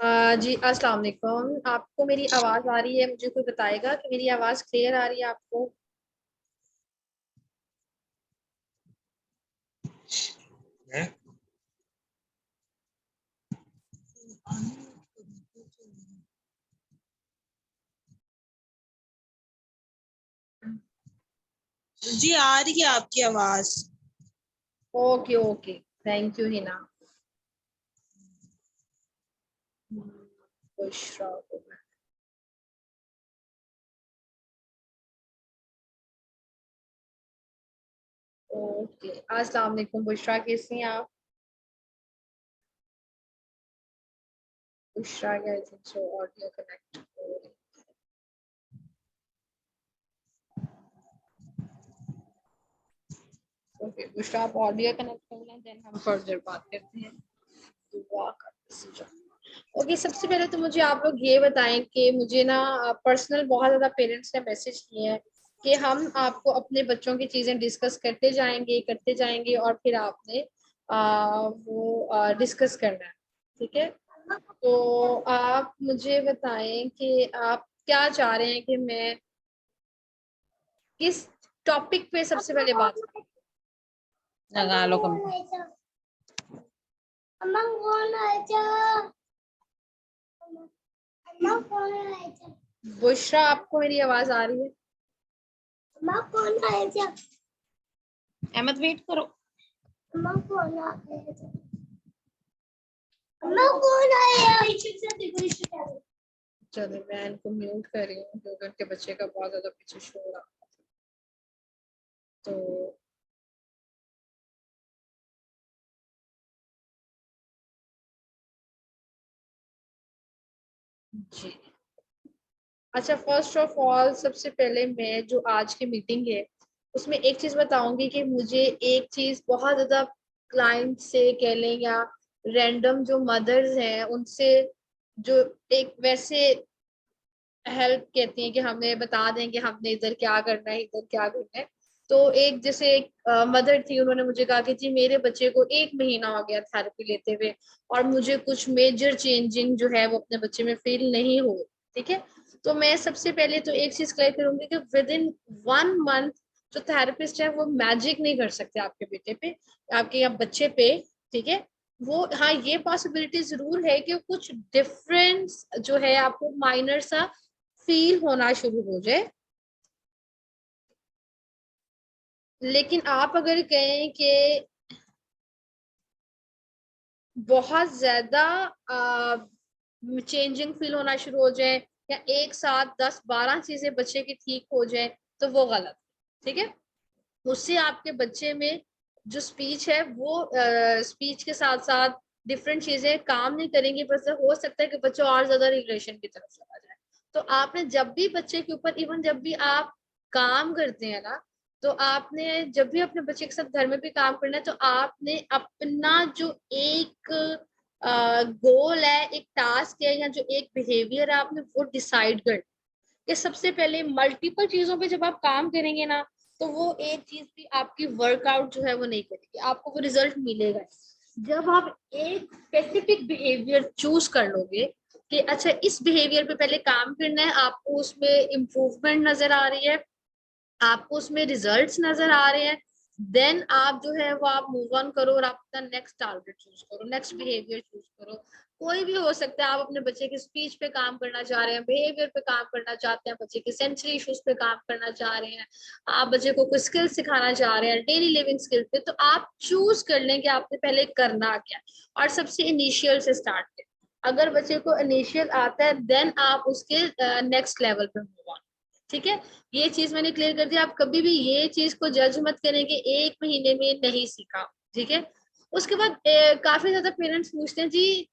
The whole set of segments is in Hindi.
जी अस्सलाम वालेकुम। आपको मेरी आवाज आ रही है? मुझे कोई बताएगा कि मेरी आवाज क्लियर आ रही है आपको? है? जी आ रही है आपकी आवाज। Okay okay, thank you Hina. Bushra को मैं- ओके, अस्सलाम वालेकुम बुशरा, कैसी हैं आप? बुशरा का I think so audio connect हो रही। ओके बुशरा, आप ऑडियो कनेक्ट कर लें, देन हम फर्दर बात करते हैं। दुआ का मैसेज। ओके, सबसे पहले तो मुझे आप लोग ये बताएं कि मुझे ना पर्सनल बहुत ज़्यादा पेरेंट्स ने मैसेज किए हैं कि हम आपको अपने बच्चों की चीज़ें डिस्कस करते जाएंगे और फिर आपने वो डिस्कस करना है। ठीक है, तो आप मुझे बताएं कि आप क्या चाह रहे हैं कि मैं किस टॉपिक पे सबसे पहले बात करूं? लगा लो कम। बुशरा, आपको मेरी आवाज आ रही है? अहमद वेट करो। चलो मैं इनको म्यूट कर रही हूँ क्योंकि उनके बच्चे का बहुत ज्यादा पीछे शोर आ रहा है। तो जी, अच्छा, फर्स्ट ऑफ ऑल सबसे पहले मैं जो आज की मीटिंग है उसमें एक चीज बताऊंगी कि मुझे एक चीज बहुत ज्यादा क्लाइंट से कह लें या रैंडम जो मदर्स हैं उनसे जो एक वैसे हेल्प कहती हैं कि हमें बता दें कि हमने इधर क्या करना है, इधर क्या करना है। तो एक जैसे एक मदर थी, उन्होंने मुझे कहा कि जी मेरे बच्चे को 1 महीना हो गया थेरेपी लेते हुए और मुझे कुछ मेजर चेंजिंग जो है वो अपने बच्चे में फील नहीं हो। ठीक है, तो मैं सबसे पहले तो एक चीज क्लियर करूंगी कि विद इन 1 मंथ जो थेरेपिस्ट है वो मैजिक नहीं कर सकते आपके बेटे पे, आपके या बच्चे पे। ठीक है, वो हाँ ये पॉसिबिलिटी जरूर है कि कुछ डिफरेंस जो है आपको माइनर सा फील होना शुरू हो जाए। लेकिन आप अगर कहें कि बहुत ज्यादा चेंजिंग फील होना शुरू हो जाए या एक साथ 10-12 चीजें बच्चे की ठीक हो जाए तो वो गलत। ठीक है, उससे आपके बच्चे में जो स्पीच है वो स्पीच के साथ साथ डिफरेंट चीजें काम नहीं करेंगी, बस हो सकता है कि बच्चा और ज्यादा रिग्रेशन की तरफ चला जाए। तो आपने जब भी बच्चे के ऊपर, इवन जब भी आप काम करते हैं ना, तो आपने जब भी अपने बच्चे के साथ घर में भी काम करना है तो आपने अपना जो एक गोल है, एक टास्क है या जो एक बिहेवियर है आपने वो डिसाइड कर कि सबसे पहले मल्टीपल चीजों पे जब आप काम करेंगे ना तो वो एक चीज भी आपकी वर्कआउट जो है वो नहीं करेगी, आपको वो रिजल्ट मिलेगा। जब आप एक स्पेसिफिक बिहेवियर चूज कर लोगे कि अच्छा इस बिहेवियर पे पहले काम करना है, आपको उसमें इम्प्रूवमेंट नजर आ रही है, आपको उसमें रिजल्ट्स नजर आ रहे हैं, देन आप जो है वो आप मूव ऑन करो और आप अपना नेक्स्ट टारगेट चूज करो, नेक्स्ट बिहेवियर चूज करो। कोई भी हो सकता है, आप अपने बच्चे के स्पीच पे काम करना चाह रहे हैं, बिहेवियर पे काम करना चाहते हैं, बच्चे के सेंसरी इश्यूज पे काम करना चाह रहे हैं, आप बच्चे को कोई स्किल सिखाना चाह रहे हैं, डेली लिविंग स्किल पे, तो आप चूज कर लें कि आपने पहले करना क्या है और सबसे इनिशियल से स्टार्ट करें। अगर बच्चे को इनिशियल आता है देन आप उसके नेक्स्ट लेवल पे मूव ऑन। ठीक है, ये चीज मैंने क्लियर कर दिया। आप कभी भी ये चीज को जज मत करें कि 1 महीने में नहीं सीखा। ठीक है, उसके बाद काफी ज्यादा पेरेंट्स पूछते हैं जी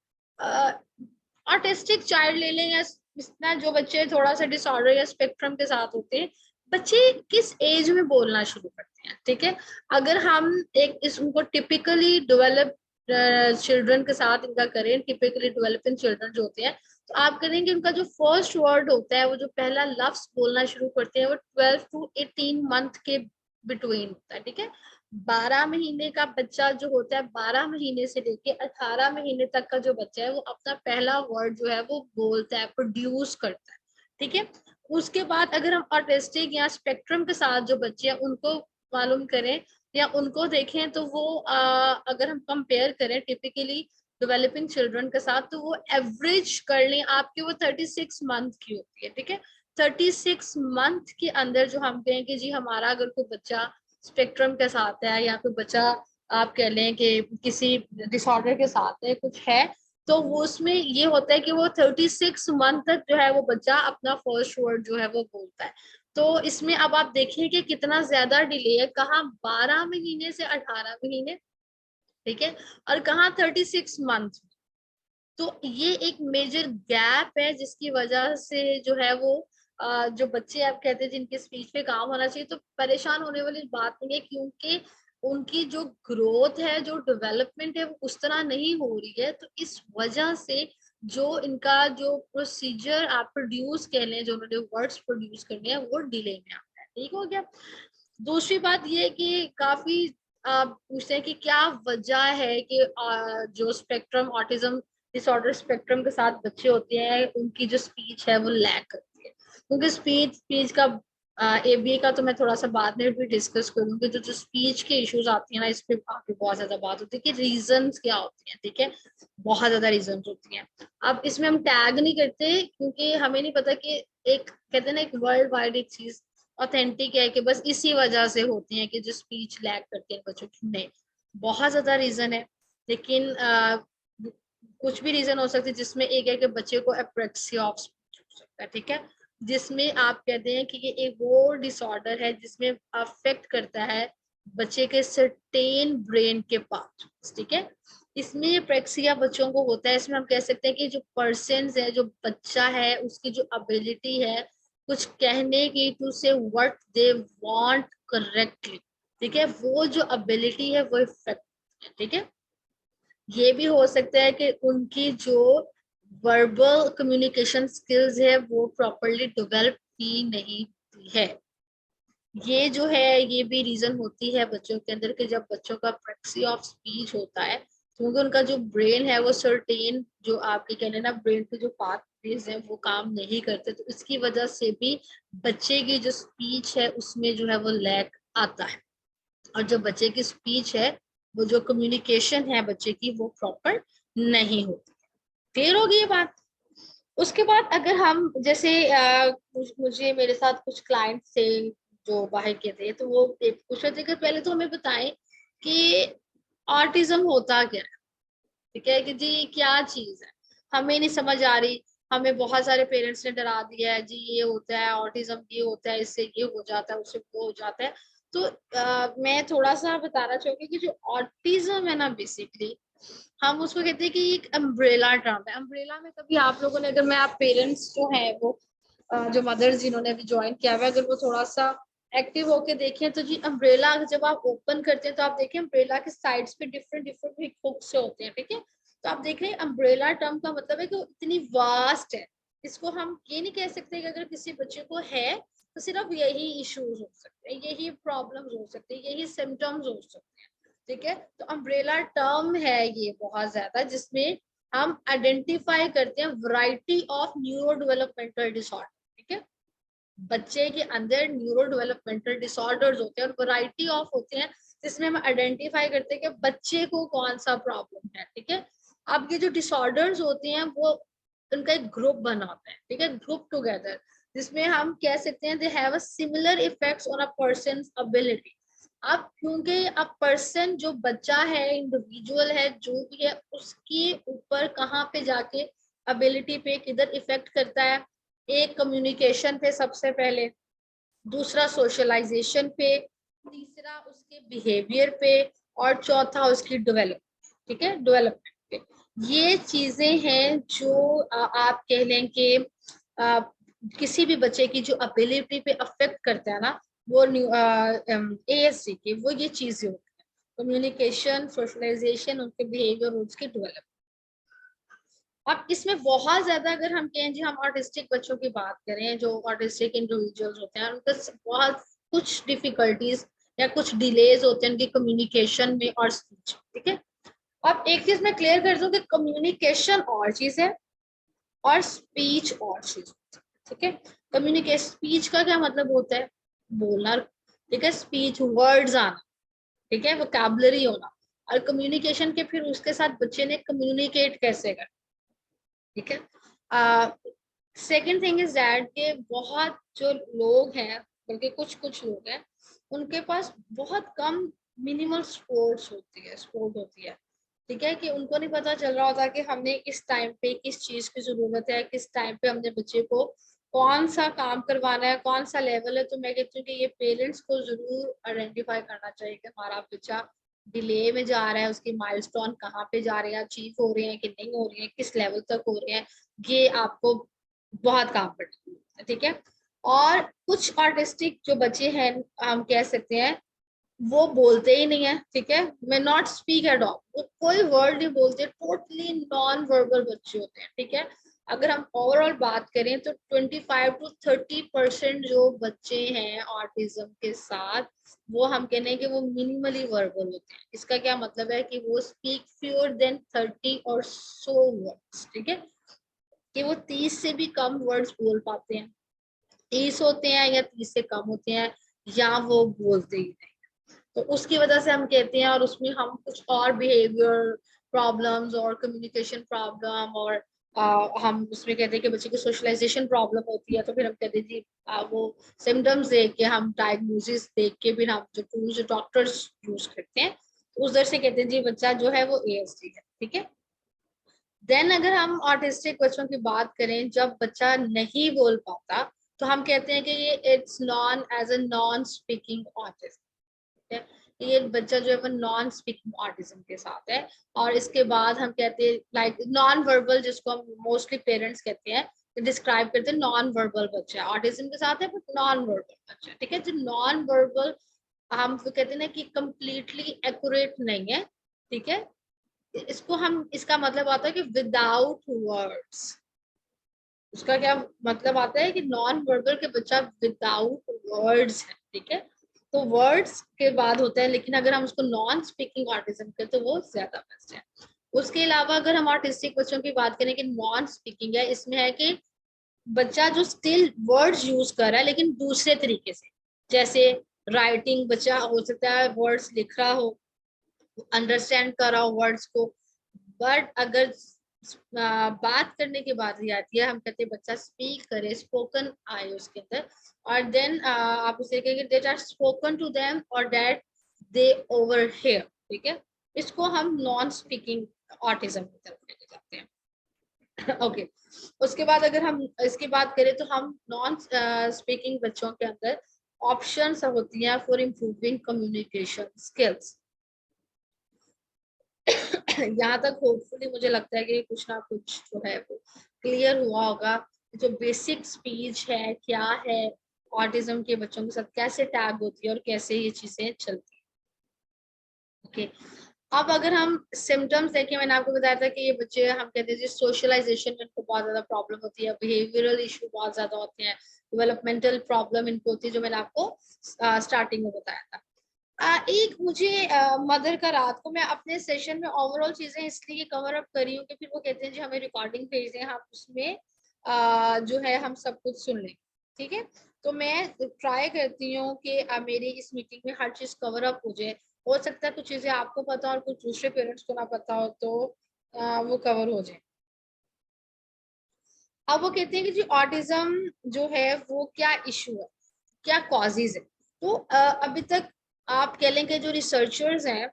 ऑटिस्टिक चाइल्ड ले लें या इतना जो बच्चे थोड़ा सा डिसऑर्डर या स्पेक्ट्रम के साथ होते हैं, बच्चे किस एज में बोलना शुरू करते हैं? ठीक है, अगर हम एक इस उनको टिपिकली डेवलप चिल्ड्रन के साथ इनका करें, टिपिकली डेवलपिंग चिल्ड्रन जो होते हैं, तो आप करेंगे उनका जो फर्स्ट वर्ड होता है, वो जो पहला लफ्ज बोलना शुरू करते हैं वो 12 to 18 मंथ के बिटवीन होता है। ठीक है, 12 महीने का बच्चा जो होता है, 12 महीने से लेके 18 महीने तक का जो बच्चा है वो अपना पहला वर्ड जो है वो बोलता है, प्रोड्यूस करता है, ठीक है। उसके बाद अगर हम ऑटिस्टिक या स्पेक्ट्रम के साथ जो बच्चे हैं उनको मालूम करें या उनको देखें, तो वो अगर हम कंपेयर करें टिपिकली डेवलपिंग चिल्ड्रन के साथ, तो वो एवरेज कर लें आपके वो 36 मंथ की होती है, ठीक है। 36 मंथ के अंदर जो हम कहें कि जी हमारा अगर कोई बच्चा स्पेक्ट्रम के साथ है या कोई बच्चा आप कह लें कि किसी डिसऑर्डर के साथ है, कुछ है, तो वो उसमें ये होता है कि वो 36 मंथ तक जो है वो बच्चा अपना फर्स्ट वर्ड जो है वो बोलता है। तो इसमें अब आप देखिए कि कितना ज्यादा डिले है, कहाँ 12 महीने से 18 महीने, ठीक है, और कहाँ 36 मंथ। तो ये एक मेजर गैप है जिसकी वजह से जो है वो जो बच्चे आप कहते हैं जिनके स्पीच पे काम होना चाहिए, तो परेशान होने वाली बात नहीं है, क्योंकि उनकी जो ग्रोथ है, जो डेवलपमेंट है, वो उस तरह नहीं हो रही है। तो इस वजह से जो इनका जो प्रोसीजर आप प्रोड्यूस कह लें, जो उन्होंने वर्ड्स प्रोड्यूस करने हैं, वो डिले में आता है। ठीक हो गया। दूसरी बात ये है कि काफी आप पूछते हैं कि क्या वजह है कि जो स्पेक्ट्रम ऑटिज्म डिसऑर्डर स्पेक्ट्रम के साथ बच्चे होते हैं उनकी जो स्पीच है वो लैग करती है। क्योंकि स्पीच स्पीच का एबीए का तो मैं थोड़ा सा बाद में भी डिस्कस करूंगी। तो जो स्पीच के इश्यूज आती है ना, इस पे आगे बहुत ज्यादा बात होती है कि रीजंस क्या होती हैं, ठीक है। बहुत ज्यादा रीजंस होती हैं। अब इसमें हम टैग नहीं करते क्योंकि हमें नहीं पता कि एक कहते हैं ना, एक वर्ल्ड वाइड एक चीज ऑथेंटिक है कि बस इसी वजह से होती है कि जो स्पीच लैग करते हैं बच्चों की। नहीं, बहुत ज्यादा रीजन है। लेकिन कुछ भी रीजन हो सकते हैं, जिसमें एक है कि बच्चे को एप्रेक्सिया ऑफ स्पीच हो सकता है, ठीक है, जिसमें आप कहते हैं कि ये एक वो डिसऑर्डर है जिसमें अफेक्ट करता है बच्चे के सर्टेन ब्रेन के पार्ट, ठीक है। इसमें एप्रेक्सिया बच्चों को होता है। इसमें हम कह सकते हैं कि जो पर्सन है, जो बच्चा है, उसकी जो एबिलिटी है कुछ कहने की, टू से व्हाट दे वांट करेक्टली, ठीक है, वो जो एबिलिटी है वो इफेक्ट है, ठीक है। ये भी हो सकता है कि उनकी जो वर्बल कम्युनिकेशन स्किल्स है वो प्रॉपरली डेवलप की नहीं हुई है। ये जो है ये भी रीजन होती है बच्चों के अंदर कि जब बच्चों का प्रेक्सी ऑफ स्पीच होता है, क्योंकि उनका जो ब्रेन है वो सर्टेन जो आपके कहने ना ब्रेन के जो पाथवेज है वो काम नहीं करते, तो इसकी वजह से भी बच्चे की जो स्पीच है उसमें जो है वो लैक आता है। और जो बच्चे की स्पीच है, वो जो कम्युनिकेशन है बच्चे की, वो प्रॉपर नहीं होती। क्लियर होगी ये बात। उसके बाद अगर हम जैसे मुझे मेरे साथ कुछ क्लाइंट थे जो बाहर के थे, तो वो पूछ रहे थे कि पहले तो हमें बताएं कि ऑटिज्म होता क्या है, ठीक है, कि जी क्या चीज है, हमें नहीं समझ आ रही। हमें बहुत सारे पेरेंट्स ने डरा दिया है, जी ये होता है ऑटिज्म, ये होता है, इससे ये हो जाता है, उससे वो हो जाता है। तो मैं थोड़ा सा बताना चाहूंगी कि जो ऑटिज्म है ना, बेसिकली हम उसको कहते हैं कि एक अम्ब्रेला टर्म है। अम्ब्रेला में कभी आप लोगों ने, अगर मैं आप पेरेंट्स जो है वो जो मदर्स जिन्होंने अभी ज्वाइन किया हुआ है, अगर वो थोड़ा सा एक्टिव होके देखें, तो जी अम्ब्रेला जब आप ओपन करते हैं तो आप देखें अम्ब्रेला के साइड्स पे डिफरेंट डिफरेंट हुक से होते हैं, ठीक है। तो आप देख रहे हैं अम्ब्रेला टर्म का मतलब है कि इतनी वास्ट है। इसको हम ये नहीं कह सकते कि अगर किसी बच्चे को है तो सिर्फ यही इश्यूज हो सकते हैं, यही प्रॉब्लम्स हो सकते हैं, यही सिम्टम्स हो सकते हैं, ठीक है। तो अम्ब्रेला टर्म है ये बहुत ज्यादा, जिसमें हम आइडेंटिफाई करते हैं variety of neuro developmental disorder, ठीक है। बच्चे के अंदर न्यूरो डेवलपमेंटल डिसऑर्डर्स होते हैं और वैरायटी ऑफ होते हैं, जिसमें हम आइडेंटिफाई करते हैं कि बच्चे को कौन सा प्रॉब्लम है, ठीक है। अब ये जो डिसऑर्डर्स होते हैं वो उनका एक ग्रुप बना होता है, ठीक है, ग्रुप टुगेदर, जिसमें हम कह सकते हैं they have a similar effects on a person's ability. अब क्योंकि अब पर्सन जो बच्चा है, इंडिविजुअल है, जो भी है, उसके ऊपर कहाँ पे जाके एबिलिटी पे किधर इफेक्ट करता है। एक कम्युनिकेशन पे सबसे पहले, दूसरा सोशलाइजेशन पे, तीसरा उसके बिहेवियर पे, और चौथा उसकी डेवलपमेंट, ठीक है, डेवलपमेंट पे। ये चीजें हैं जो आप कह लें कि किसी भी बच्चे की जो एबिलिटी पे अफेक्ट करता है ना, वो एएसडी की वो ये चीजें होती है, कम्युनिकेशन, सोशलाइजेशन, उनके बिहेवियर, उसकी डेवलपमेंट। अब इसमें बहुत ज्यादा अगर हम कहें जी हम ऑटिस्टिक बच्चों की बात करें, जो ऑटिस्टिक इंडिविजुअल्स होते हैं, उनका बहुत कुछ डिफिकल्टीज या कुछ डिलेज होते हैं उनकी कम्युनिकेशन में और स्पीच, ठीक है। अब एक चीज मैं क्लियर कर दूं कि कम्युनिकेशन और चीज है और स्पीच और चीज, ठीक है। कम्युनिकेशन, स्पीच का क्या मतलब होता है, बोलना, ठीक है, स्पीच वर्ड्स आना, ठीक है, वोकैबुलरी होना, और कम्युनिकेशन के फिर उसके साथ बच्चे ने कम्युनिकेट कैसे करना, ठीक है। सेकेंड थिंग इज दैट के बहुत जो लोग हैं, बल्कि कुछ कुछ लोग हैं, उनके पास बहुत कम मिनिमल स्पोर्ट होती है, ठीक है, कि उनको नहीं पता चल रहा होता कि हमने इस टाइम पे किस चीज की जरूरत है, किस टाइम पे हमने बच्चे को कौन सा काम करवाना है, कौन सा लेवल है। तो मैं कहती हूँ कि ये पेरेंट्स को जरूर आइडेंटिफाई करना चाहिए कि हमारा बच्चा डिले में जा रहा है, उसकी माइलस्टोन कहाँ पे जा रहे हैं, अचीव हो रहे हैं कि नहीं हो रही है, किस लेवल तक हो रहे हैं, ये आपको बहुत काम करना है, ठीक है। और कुछ आर्टिस्टिक जो बच्चे हैं, हम कह सकते हैं, वो बोलते ही नहीं है, ठीक है, मैं नॉट स्पीक एट ऑल, वो कोई वर्ड नहीं बोलते, टोटली नॉन वर्बल बच्चे होते हैं, ठीक है। अगर हम ओवरऑल बात करें तो 25 to 30% जो बच्चे हैं ऑटिज्म के साथ, वो हम कहने कि वो मिनिमली वर्बल होते हैं। इसका क्या मतलब है कि वो स्पीक फ्यूअर देन 30 और सो वर्ड्स, ठीक है, कि वो 30 से भी कम वर्ड्स बोल पाते हैं, 30 होते हैं या 30 से कम होते हैं, या वो बोलते ही नहीं। तो उसकी वजह से हम कहते हैं, और उसमें हम कुछ और बिहेवियर प्रॉब्लम्स और कम्युनिकेशन प्रॉब्लम और हम उसमें कहते हैं कि बच्चे की सोशलाइजेशन प्रॉब्लम होती है। तो फिर हम कहते हैं जी वो सिम्टम्स देख के, हम डायग्नोसिस देख के, फिर हम जो टूल्स जो डॉक्टर्स यूज करते हैं, तो उस दर से कहते हैं जी बच्चा जो है वो ASD है, ठीक है। देन अगर हम ऑटिस्टिक बच्चों की बात करें, जब बच्चा नहीं बोल पाता, तो हम कहते हैं कि ये it's known as a non speaking autism, ये बच्चा जो है वो नॉन स्पीकिंग ऑटिज्म के साथ है। और इसके बाद हम कहते हैं लाइक नॉन वर्बल, जिसको हम मोस्टली पेरेंट्स कहते हैं, डिस्क्राइब करते हैं नॉन वर्बल बच्चा ऑटिज्म के साथ है, बट नॉन वर्बल बच्चा, ठीक है। जो नॉन वर्बल हम तो कहते हैं ना कि कंप्लीटली एक्यूरेट नहीं है, ठीक है। इसको हम, इसका मतलब आता है कि विदाउट वर्ड्स, उसका क्या मतलब आता है कि नॉन वर्बल के बच्चा विदाउट वर्ड्स है, ठीक है। तो वर्ड्स के बाद होता है, लेकिन अगर हम उसको नॉन स्पीकिंग ऑटिज्म के, तो वो ज्यादा बेस्ट है। उसके अलावा अगर हम ऑटिस्टिक बच्चों की बात करें कि नॉन स्पीकिंग है, इसमें है कि बच्चा जो स्टिल वर्ड्स यूज कर रहा है लेकिन दूसरे तरीके से, जैसे राइटिंग, बच्चा हो सकता है वर्ड्स लिख रहा हो, अंडरस्टैंड कर रहा हो वर्ड्स को, बट अगर बात करने की बात ही आती है, हम कहते हैं बच्चा स्पीक करे, स्पोकन आए उसके अंदर, और देन आप उसे कहेंगे that are spoken to them और दैट दे ओवर हियर, ठीक है। इसको हम नॉन स्पीकिंग ऑटिज्म की तरफ लेके जाते हैं। ओके उसके बाद अगर हम इसकी बात करें, तो हम नॉन स्पीकिंग बच्चों के अंदर ऑप्शंस होती हैं फॉर इम्प्रूविंग कम्युनिकेशन स्किल्स। यहाँ तक होपफुली मुझे लगता है कि कुछ ना कुछ जो है वो क्लियर हुआ होगा, जो बेसिक स्पीच है क्या है, ऑटिज्म के बच्चों के साथ कैसे टैग होती है और कैसे ये चीजें चलती है। ओके अब अगर हम सिम्टम्स देखें, मैंने आपको बताया था कि ये बच्चे, हम कहते हैं सोशलाइजेशन में इनको बहुत ज्यादा प्रॉब्लम होती है, बिहेवियरल इशू बहुत ज्यादा होते हैं, डेवलपमेंटल प्रॉब्लम इनको होती है, जो मैंने आपको स्टार्टिंग में बताया था। एक मुझे मदर का रात को, मैं अपने सेशन में ओवरऑल चीजें इसलिए कवर अप करी हूँ कि फिर वो कहते हैं जी हमें रिकॉर्डिंग भेज दें, हम उसमें जो है हम सब कुछ सुन लें, ठीक है। तो मैं ट्राई करती हूँ कि मेरी इस मीटिंग में हर चीज कवर अप हो जाए। हो सकता है कुछ चीजें आपको पता हो और कुछ दूसरे पेरेंट्स को ना पता हो, तो वो कवर हो जाए। अब वो कहते हैं कि जी ऑटिज्म जो है वो क्या इशू है, क्या कॉजेज है। तो अभी तक आप कह लेंगे जो रिसर्चर्स हैं,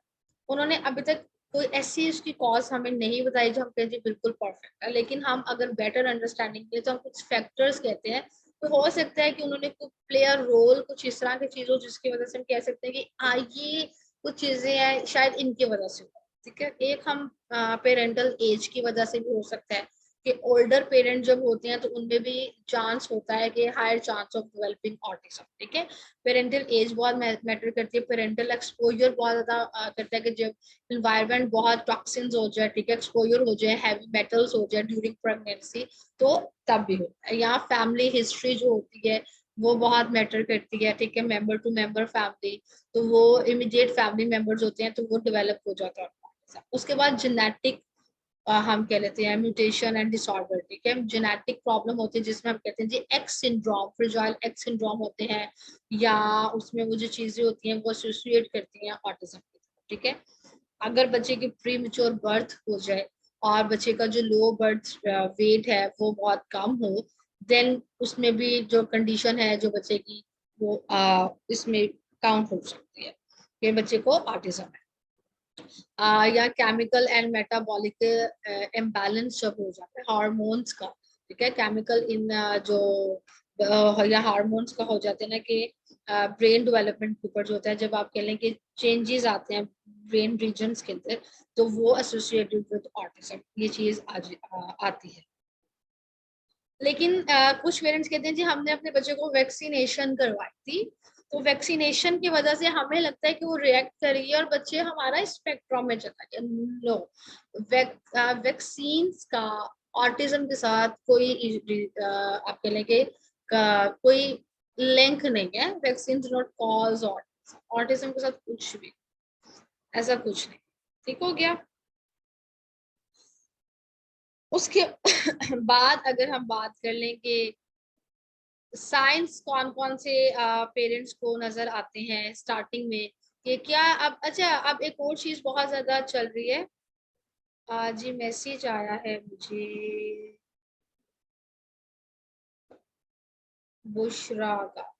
उन्होंने अभी तक कोई ऐसी उसकी कॉज हमें नहीं बताई जो हम कहें जी बिल्कुल परफेक्ट है। लेकिन हम अगर बेटर अंडरस्टैंडिंग के तो हम कुछ फैक्टर्स कहते हैं, तो हो सकता है कि उन्होंने कुछ प्ले अ रोल कुछ इस तरह की चीजों जिसकी वजह से हम कह सकते हैं कि ये कुछ चीजें हैं शायद इनकी वजह से, ठीक है। एक हम पेरेंटल एज की वजह से भी हो सकता है कि ओल्डर पेरेंट जब होते हैं तो उनमें भी चांस होता है कि higher chance of developing autism, ठीक है। पेरेंटल एज बहुत मैटर करती है, पेरेंटल एक्सपोजर बहुत ज्यादा करता है कि जब इन्वायरमेंट बहुत टॉक्सिन्स हो जाए, ठीक है, एक्सपोजर हो जाए, हैवी मेटल्स हो जाए ड्यूरिंग प्रेगनेंसी, तो तब भी होता है। यहाँ फैमिली हिस्ट्री जो होती है वो बहुत मैटर करती है, ठीक है। मेंबर टू मेंबर फैमिली, तो वो इमीडिएट फैमिली मेंबर्स होते हैं तो वो डेवलप हो जाता है। उसके बाद जेनेटिक, हम कह लेते हैं म्यूटेशन एंड डिसऑर्डर, ठीक है। जेनेटिक प्रॉब्लम होती है जिसमें हम कहते हैं जी X syndrome, fragile X syndrome होते हैं, या उसमें वो जो चीजें होती हैं वो एसोसिएट करती हैं ऑटिज्म के साथ, ठीक है। अगर बच्चे की प्री मेच्योर बर्थ हो जाए और बच्चे का जो लो बर्थ वेट है वो बहुत कम हो, देन उसमें भी जो कंडीशन है जो बच्चे की वो इसमें काउंट हो सकती है कि बच्चे को ऑटिज्म है। या केमिकल एंड मेटाबॉलिक इम्बैलेंस जब हो जाता है हार्मोन्स का, ठीक है। केमिकल इन जो या हार्मोन्स का हो जाते हैं ना कि ब्रेन डेवलपमेंट के ऊपर जो होता है, जब आप कह लें कि चेंजेस आते हैं ब्रेन रीजन्स के अंदर, तो वो एसोसिएटेड विद ऑटिज्म ये चीज आती है। लेकिन कुछ पेरेंट्स कहते हैं जी हमने अपने बच्चे को वैक्सीनेशन करवाई थी, तो वैक्सीनेशन की वजह से हमें लगता है कि वो रिएक्ट करेगी और बच्चे हमारा स्पेक्ट्रम में चला गया। नो, वैक्सीन का ऑटिज्म के साथ कोई आप कह लेंगे कोई लिंक नहीं है। Vaccine do not cause autism के साथ कुछ भी ऐसा कुछ नहीं। ठीक हो गया। उसके बाद अगर हम बात कर लेंगे साइंस कौन कौन से पेरेंट्स को नजर आते हैं स्टार्टिंग में, कि क्या अब अच्छा अब एक और चीज बहुत ज्यादा चल रही है। जी मैसेज आया है मुझे बुशरा का,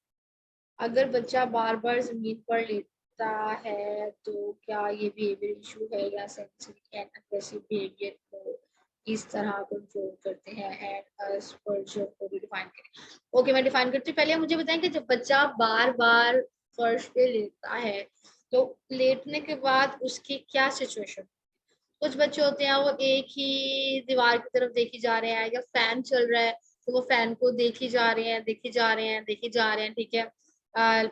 अगर बच्चा बार बार जमीन पर लेटता है तो क्या ये बिहेवियर इशू है या सेंसरी एंड अग्रेसिव बिहेवियर को इस तरह कंट्रोल करते हैं एंड स्पर्शर को भी डिफाइन करें। ओके मैं डिफाइन करती हूँ। पहले मुझे बताएं कि जब बच्चा बार बार फर्श पे लेटता है तो लेटने के बाद उसकी क्या सिचुएशन। कुछ बच्चे होते हैं वो एक ही दीवार की तरफ देखी जा रहे हैं, या फैन चल रहा है तो वो फैन को देखी जा रहे हैं देखी जा रहे हैं देखी जा रहे हैं, ठीक है।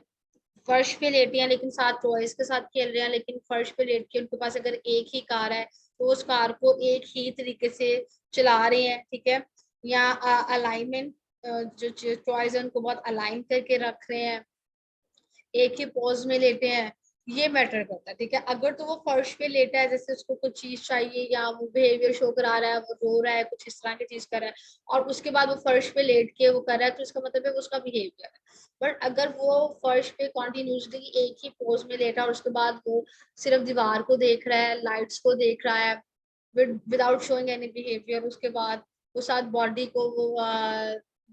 फर्श पे लेटे हैं लेकिन साथ टॉयज के साथ खेल रहे हैं, लेकिन फर्श पे लेट के उनके पास अगर एक ही कार है तो उस कार को एक ही तरीके से चला रहे हैं, ठीक है। या अलाइनमेंट, जो टॉयज है उनको बहुत अलाइन करके रख रहे हैं, एक ही पोज में लेटे हैं, ये मैटर करता है, ठीक है। अगर तो वो फर्श पे लेटा है जैसे उसको कुछ चीज चाहिए या वो बिहेवियर शो करा रहा है, वो रो रहा है कुछ इस तरह की चीज कर रहा है और उसके बाद वो फर्श पे लेट के वो कर रहा है, तो इसका मतलब है वो उसका बिहेवियर है। बट अगर वो फर्श पे कॉन्टिन्यूसली एक ही पोज में लेटा और उसके बाद वो सिर्फ दीवार को देख रहा है, लाइट्स को देख रहा है विदाउट शोइंग एनी बिहेवियर, उसके बाद वो साथ बॉडी को वो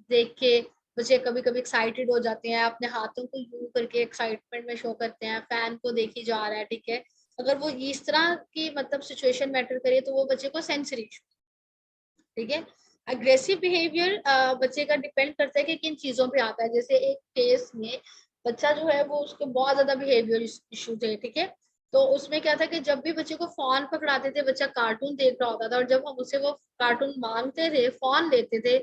देख के बच्चे कभी कभी एक्साइटेड हो जाते हैं, अपने हाथों को यूं करके एक्साइटमेंट में शो करते हैं, फैन को देखी जा रहा है, ठीक है। अगर वो इस तरह की मतलब सिचुएशन मैटर करे तो वो बच्चे को सेंसरी, ठीक है। अग्रेसिव बिहेवियर बच्चे का डिपेंड करता है कि किन चीजों पे आता है। जैसे एक केस में बच्चा जो है वो उसको बहुत ज्यादा बिहेवियर इशू थे, ठीक है। तो उसमें क्या था कि जब भी बच्चे को फोन पकड़ाते थे बच्चा कार्टून देख रहा होता था, और जब हम उसे वो कार्टून मांगते थे फोन लेते थे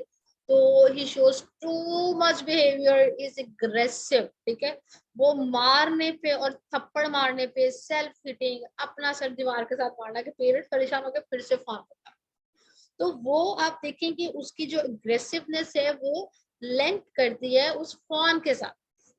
तो he shows too much behaviour is aggressive, ठीक है। वो मारने पे और थप्पड़ मारने पे, सेल्फ हिटिंग, अपना सर दीवार के साथ मारना कि पेरेंट्स परेशान हो गए फिर से फोन, तो वो आप देखें कि उसकी जो अग्रेसिवनेस है वो लिंक करती है उस फोन के साथ।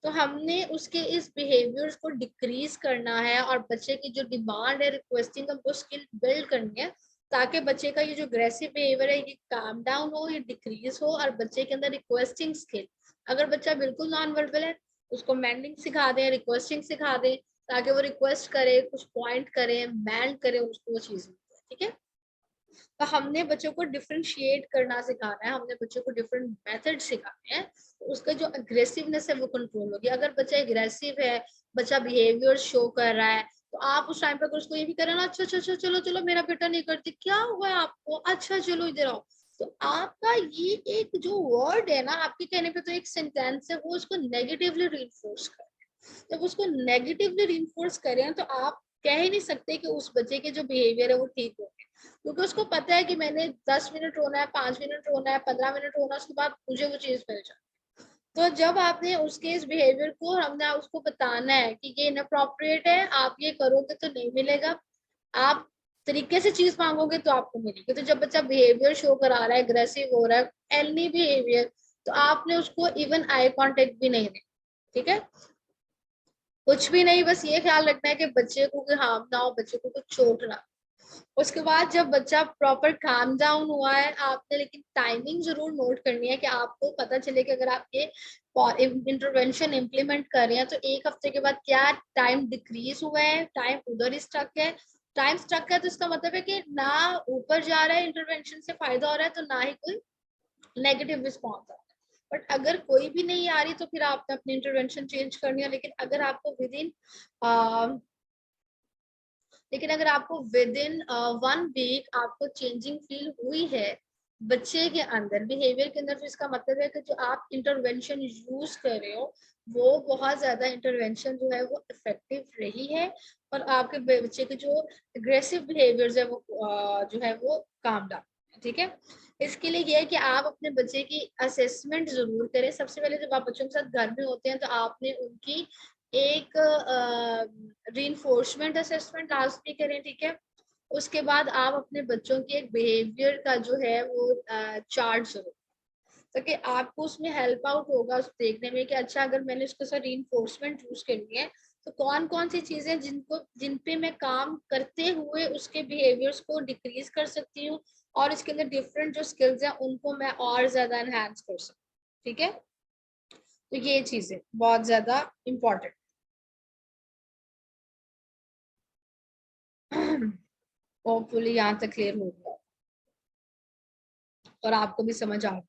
तो हमने उसके इस बिहेवियर्स को डिक्रीज करना है और बच्चे की जो डिमांड है रिक्वेस्टिंग हमको स्किल बिल्ड करनी है, ताकि बच्चे का ये जो अग्रेसिव बिहेवियर है ये काम डाउन हो, ये डिक्रीज हो और बच्चे के अंदर रिक्वेस्टिंग स्किल। अगर बच्चा बिल्कुल नॉन वर्बल है उसको मैंडिंग सिखा दें, रिक्वेस्टिंग सिखा दें, ताकि वो रिक्वेस्ट करे, कुछ पॉइंट करे, मैंड करे, उसको वो चीज, ठीक है। तो हमने बच्चों को डिफरेंशिएट करना सिखाना है, हमने बच्चों को डिफरेंट मेथड सिखाने हैं, तो उसका जो अग्रेसिवनेस है वो कंट्रोल होगी। अगर बच्चा अग्रेसिव है, बच्चा बिहेवियर शो कर रहा है, तो आप उस टाइम पर उसको ये भी करें ना, अच्छा अच्छा अच्छा चलो चलो मेरा बेटा नहीं करती, क्या हुआ है आपको, अच्छा चलो इधर आओ। तो आपका ये एक जो वर्ड है ना आपके कहने पे तो एक सेंटेंस है, वो उसको नेगेटिवली रिइंफोर्स करें। जब उसको नेगेटिवली रिइंफोर्स करें तो आप कह ही नहीं सकते कि उस बच्चे के जो बिहेवियर है वो ठीक हो गए, क्योंकि उसको पता है कि मैंने 10 मिनट रोना है, 5 मिनट रोना है, 15 मिनट रोना, उसके बाद मुझे वो चीज मिल जाए। तो जब आपने उसके इस बिहेवियर को हमने उसको बताना है कि ये इनअप्रोप्रिएट है, आप ये करोगे तो नहीं मिलेगा, आप तरीके से चीज मांगोगे तो आपको मिलेगी। तो जब बच्चा बिहेवियर शो करा रहा है, अग्रेसिव हो रहा है, एनी बिहेवियर, तो आपने उसको इवन आई कांटेक्ट भी नहीं देना, ठीक है, कुछ भी नहीं, बस ये ख्याल रखना है कि बच्चे को कोई हार्म ना हो, बच्चे को कुछ चोट ना। उसके बाद जब बच्चा प्रॉपर काम डाउन हुआ है, आपने लेकिन टाइमिंग जरूर नोट करनी है कि आपको पता चले कि अगर आप ये इंटरवेंशन इम्प्लीमेंट कर रहे हैं तो एक हफ्ते के बाद क्या टाइम डिक्रीज हुआ है, टाइम उधर ही स्टक है। टाइम स्टक है तो इसका मतलब है कि ना ऊपर जा रहा है, इंटरवेंशन से फायदा हो रहा है, तो ना ही कोई नेगेटिव रिस्पॉन्स आ रहा है। बट अगर कोई भी नहीं आ रही तो फिर आपने अपनी इंटरवेंशन चेंज करनी है। लेकिन अगर आपको विद इन 1 वीक आपको चेंजिंग फील हुई है बच्चे के अंदर, बिहेवियर के अंदर, तो इसका मतलब है कि जो आप इंटरवेंशन यूज कर रहे हो वो बहुत ज्यादा इंटरवेंशन जो है वो इफेक्टिव रही है, और आपके बच्चे के जो एग्रेसिव बिहेवियर्स है वो जो है वो काम डाउन है, ठीक है। इसके लिए यह है कि आप अपने बच्चे की असेसमेंट जरूर करें। सबसे पहले जब आप बच्चों के साथ घर में होते हैं तो आपने उनकी एक रीइंफोर्समेंट असेसमेंट लाजमी करें, ठीक है। उसके बाद आप अपने बच्चों के एक बिहेवियर का जो है वो चार्ट जरूर, ताकि आपको उसमें हेल्प आउट होगा उस देखने में कि अच्छा अगर मैंने उसके साथ रीइंफोर्समेंट यूज करनी है तो कौन कौन सी चीजें जिन पे मैं काम करते हुए उसके बिहेवियर्स को डिक्रीज कर सकती हूँ, और इसके अंदर डिफरेंट जो स्किल्स हैं उनको मैं और ज्यादा एनहांस कर सकती हूँ, ठीक है। तो ये चीजें बहुत ज्यादा इम्पोर्टेंट। होपफुली यहाँ तक क्लियर हो गया और आपको भी समझ आ गया।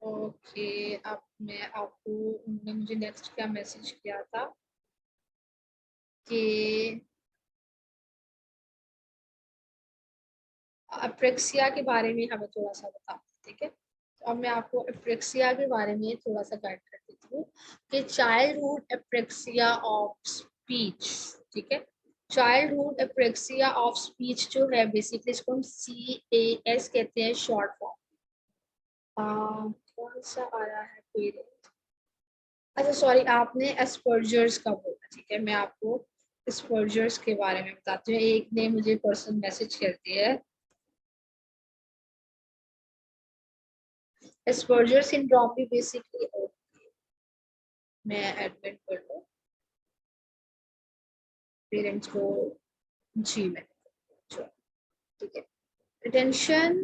ओके, अब मैं आपको, उन्होंने मुझे नेक्स्ट क्या मैसेज किया था कि अप्रेक्सिया के बारे में हमें थोड़ा सा बता, ठीक है। तो अब मैं आपको अप्रेक्सिया के बारे में थोड़ा सा गाइड कर देती हूँ कि चाइल्डहुड अप्रेक्सिया ऑफ स्पीच, ठीक है। चाइल्डहुड अप्रेक्सिया ऑफ स्पीच जो है बेसिकली इसको हम CAS कहते हैं शॉर्ट फॉर्म। कौन सा आया है पेरेंट, अच्छा सॉरी, आपने एस्पर्जर्स का बोला, ठीक है। मैं आपको एस्पर्जर्स के बारे में बताती हूँ। एक ने मुझे पर्सन मैसेज कर दिया है, एस्पर्जर सिंड्रोम भी बेसिकली, मैं एडमिट कर लूँ पेरेंट्स को, जी मैं, ठीक है। अटेंशन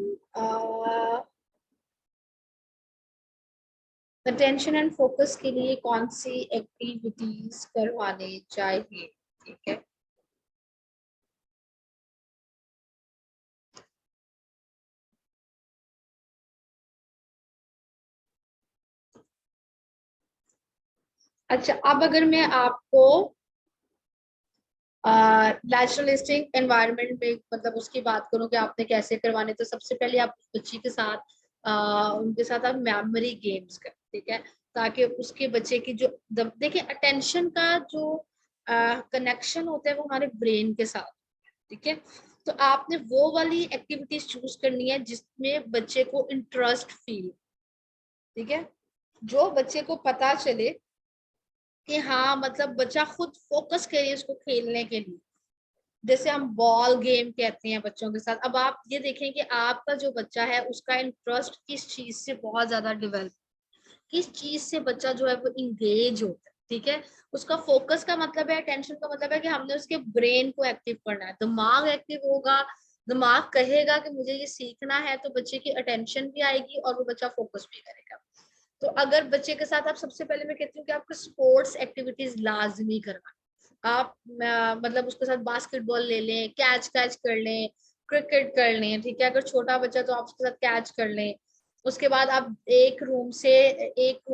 अटेंशन एंड फोकस के लिए कौन सी एक्टिविटीज करवाने चाहिए, ठीक है। अच्छा, अब अगर मैं आपको नेचुरलिस्टिक एनवायरनमेंट में मतलब उसकी बात करूं कि आपने कैसे करवाने, तो सबसे पहले आप उस बच्ची के साथ उनके साथ आप मेमोरी गेम्स करें, ठीक है, ताकि उसके बच्चे की जो देखिए अटेंशन का जो कनेक्शन होता है वो हमारे ब्रेन के साथ, ठीक है। तो आपने वो वाली एक्टिविटीज चूज करनी है जिसमें बच्चे को इंटरेस्ट फील, ठीक है, जो बच्चे को पता चले कि हाँ मतलब बच्चा खुद फोकस करे इसको खेलने के लिए, जैसे हम बॉल गेम कहते हैं बच्चों के साथ। अब आप ये देखें कि आपका जो बच्चा है उसका इंटरेस्ट किस चीज से बहुत ज्यादा डेवलप, किस चीज से बच्चा जो है वो इंगेज होता है, ठीक है। उसका फोकस का मतलब है, अटेंशन का मतलब है कि हमने उसके ब्रेन को एक्टिव करना है, दिमाग एक्टिव होगा, दिमाग कहेगा कि मुझे ये सीखना है, तो बच्चे की अटेंशन भी आएगी और वो बच्चा फोकस भी करेगा। तो अगर बच्चे के साथ आप, सबसे पहले मैं कहती हूँ कि आपको स्पोर्ट्स एक्टिविटीज लाजमी करना, आप मतलब उसके साथ बास्केटबॉल ले लें, कैच कैच कर लें, क्रिकेट कर लें, ठीक है। अगर छोटा बच्चा तो आप उसके साथ कैच कर लें। उसके बाद आप एक रूम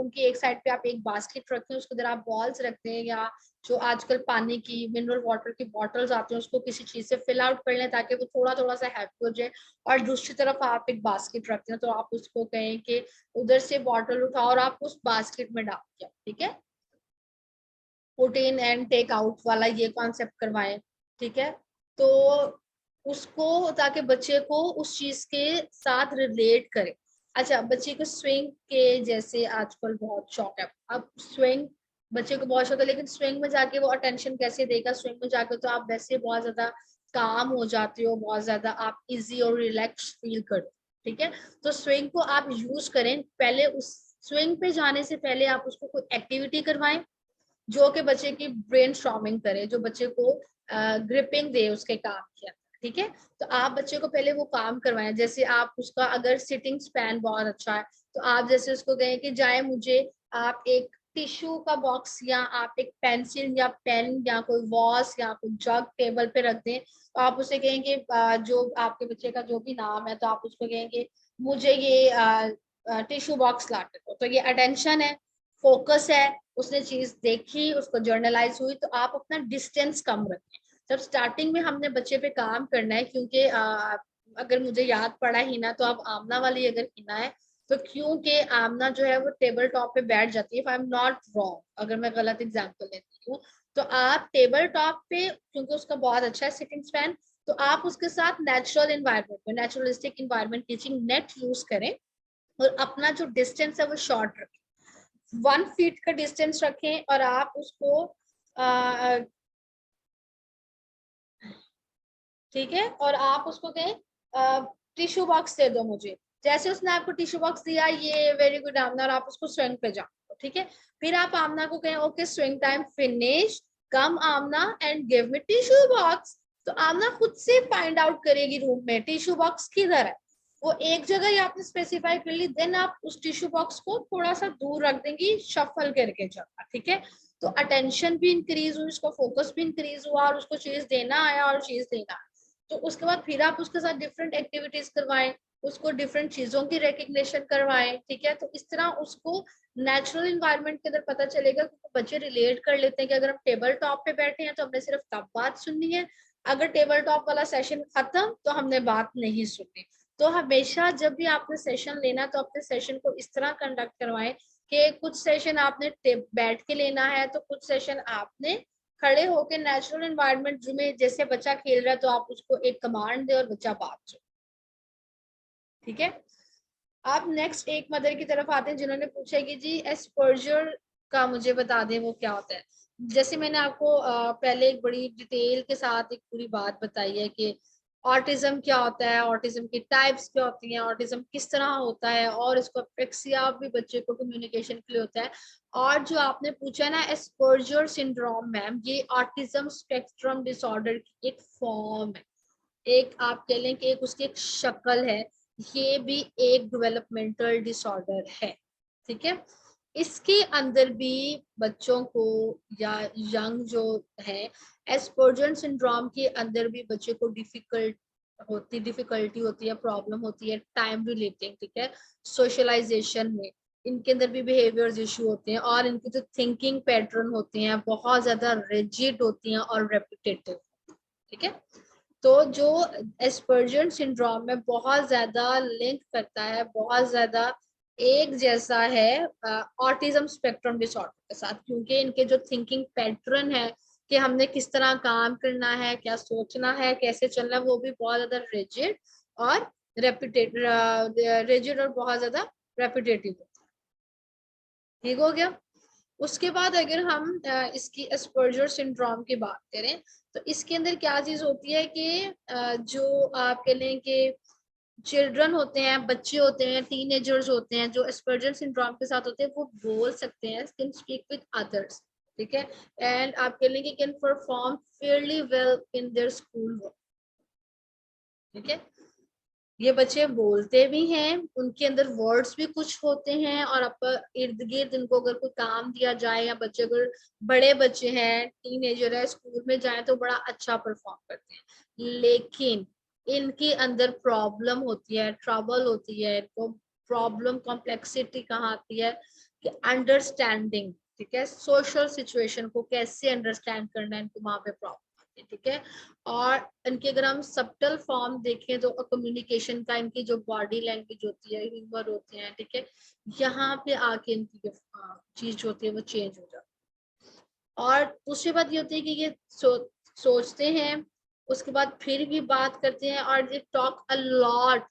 की एक साइड पे आप एक बास्केट रखते हैं, उसके अंदर आप बॉल्स रखते हैं, या जो आजकल पानी की मिनरल वाटर की बॉटल्स आती हैं उसको किसी चीज से फिल आउट कर लें ताकि वो थोड़ा थोड़ा सा हैप्पी हो जाए। और दूसरी तरफ आप एक बास्केट रखते हैं तो आप उसको कहें कि उधर से बॉटल उठाओ और आप उस बास्केट में डाल दिया, ठीक है। Put in and take out वाला ये कॉन्सेप्ट करवाएं, ठीक है। तो उसको, ताकि बच्चे को उस चीज के साथ रिलेट करे। अच्छा, बच्चे को स्विंग के जैसे आजकल बहुत शौक है, अब स्विंग बच्चे को बहुत शौक है, लेकिन स्विंग में जाके वो अटेंशन कैसे देगा? स्विंग में जाके तो आप वैसे बहुत ज्यादा काम हो जाते हो, बहुत ज्यादा आप इजी और रिलैक्स फील करते हो, ठीक है? तो स्विंग को आप यूज करें, पहले उस स्विंग पे जाने से पहले आप उसको कोई एक्टिविटी करवाएं जो कि बच्चे की ब्रेन स्ट्रॉमिंग करे, जो बच्चे को ग्रिपिंग दे उसके काम के अंदर, ठीक है? तो आप बच्चे को पहले वो काम करवाएं। जैसे आप उसका अगर सिटिंग स्पैन बहुत अच्छा है, तो आप जैसे उसको कहें कि जाए मुझे आप एक टिश्यू का बॉक्स या आप एक पेंसिल या पेन या कोई वॉस या कोई जग टेबल पे रख दें। तो आप उसे कहेंगे जो आपके बच्चे का जो भी नाम है, तो आप उसको कहेंगे मुझे ये टिश्यू बॉक्स ला के दो। तो ये अटेंशन है, फोकस है, उसने चीज देखी, उसको जर्नलाइज हुई। तो आप अपना डिस्टेंस कम रखें। जब स्टार्टिंग में हमने बच्चे पे काम करना है, क्योंकि अगर मुझे याद पड़ा ही ना, तो अब आमना वाली अगर हिना है, तो क्योंकि आमना जो है वो टेबल टॉप पे बैठ जाती है, if I am not wrong, अगर मैं गलत एग्जांपल लेती हूँ, तो आप टेबल टॉप पे, क्योंकि उसका बहुत अच्छा है सिटिंग स्पैन, तो आप उसके साथ नेचुरल इन्वायरमेंट में, naturalistic environment teaching net use करें, और अपना जो डिस्टेंस है वो शॉर्ट रखें, 1 फीट का डिस्टेंस रखें। और आप उसको ठीक है, और आप उसको कहें टिश्यू बॉक्स दे दो मुझे। जैसे उसने आपको टिश्यू बॉक्स दिया, ये वेरी गुड आमना, और आप उसको स्विंग पे जाओ, ठीक है? फिर आप आमना को कहें okay swing time finish, come Amna and give me tissue box. तो आमना खुद से फाइंड आउट करेगी रूम में टिश्यू बॉक्स किधर है। वो एक जगह ही आपने स्पेसिफाई कर ली, देन आप उस टिश्यू बॉक्स को थोड़ा सा दूर रख देंगी, शफल करके जगह, ठीक है? तो अटेंशन भी इंक्रीज हुई, उसका फोकस भी इंक्रीज हुआ, और उसको चीज देना आया और चीज देना आया। तो उसके बाद फिर आप उसके साथ डिफरेंट एक्टिविटीज करवाएं, उसको डिफरेंट चीजों की रिकग्निशन करवाएं, ठीक है? तो इस तरह उसको नेचुरल इन्वायरमेंट के अंदर पता चलेगा, क्योंकि बच्चे रिलेट कर लेते हैं कि अगर हम टेबल टॉप पे बैठे हैं तो हमने सिर्फ तब बात सुननी है, अगर टेबल टॉप वाला सेशन खत्म तो हमने बात नहीं सुननी। तो हमेशा जब भी आपने सेशन लेना, तो अपने सेशन को इस तरह कंडक्ट करवाएं कि कुछ सेशन आपने बैठ के लेना है, तो कुछ सेशन आपने खड़े होकर नेचुरल एनवायरनमेंट में, जैसे बच्चा खेल रहा है तो आप उसको एक कमांड दे और बच्चा बात सुने, ठीक है? आप नेक्स्ट एक मदर की तरफ आते हैं जिन्होंने पूछा कि जी एस्पर्जर का मुझे बता दें वो क्या होता है। जैसे मैंने आपको पहले एक बड़ी डिटेल के साथ एक पूरी बात बताई है कि ऑटिज्म क्या होता है, ऑटिज्म की टाइप्स क्या होती हैं, ऑटिज्म किस तरह होता है, और इसको एप्रेक्सिया भी बच्चे को कम्युनिकेशन के लिए होता है। और जो आपने पूछा ना एस्पर्जर सिंड्रोम, मैम ये ऑटिज्म स्पेक्ट्रम डिसऑर्डर की एक फॉर्म है, एक आप कह लें कि एक उसकी एक शक्ल है। ये भी एक डेवलपमेंटल डिसऑर्डर है, ठीक है? इसके अंदर भी बच्चों को या यंग जो है, एस्पर्जर सिंड्रोम के अंदर भी बच्चे को डिफिकल्टी होती है, प्रॉब्लम होती है टाइम रिलेटिंग, ठीक है, सोशलाइजेशन में। इनके अंदर भी बिहेवियर्स इशू होते हैं, और इनकी जो थिंकिंग पैटर्न होते हैं बहुत ज्यादा रिजिड होती हैं और रेपिटेटिव, ठीक है? तो जो एस्पर्जन सिंड्रोम में बहुत ज्यादा लिंक करता है, बहुत ज्यादा एक जैसा है ऑटिज्म स्पेक्ट्रम डिसऑर्डर के साथ, क्योंकि इनके जो थिंकिंग पैटर्न है कि हमने किस तरह काम करना है, क्या सोचना है, कैसे चलना है, वो भी बहुत ज्यादा रिजिड और रिजिड और बहुत ज्यादा रेपिटेटिव। ठीक हो गया? उसके बाद अगर हम इसकी एस्पर्जर सिंड्रोम की बात करें, तो इसके अंदर क्या चीज होती है कि जो आप कह लें कि चिल्ड्रन होते हैं, बच्चे होते हैं, टीनेजर्स होते हैं, जो एस्पर्जर सिंड्रोम के साथ होते हैं, वो बोल सकते हैं, कैन स्पीक विद अदर्स, ठीक है? एंड आप कह लें कि can perform fairly well in their school work, ठीक है? ये बच्चे बोलते भी हैं, उनके अंदर वर्ड्स भी कुछ होते हैं, और आप इर्द गिर्द इनको अगर कोई काम दिया जाए, या बच्चे अगर बड़े बच्चे हैं, टीनेजर है, स्कूल में जाए तो बड़ा अच्छा परफॉर्म करते हैं। लेकिन इनके अंदर प्रॉब्लम होती है, ट्रबल होती है, इनको प्रॉब्लम कॉम्प्लेक्सिटी कहाँ आती है कि अंडरस्टैंडिंग, ठीक है, सोशल सिचुएशन को कैसे अंडरस्टैंड करना है, इनको वहां पे प्रॉब्लम, ठीक है? और इनके अगर हम सबटल फॉर्म देखें तो कम्युनिकेशन का, इनकी जो बॉडी लैंग्वेज होती है, ह्यूमर होते हैं, ठीक है, यहाँ पे आके इनकी चीज होती है वो चेंज हो जाती है। और दूसरी बात ये होती है कि ये सोचते हैं उसके बाद फिर भी बात करते हैं और ये टॉक अ लॉट,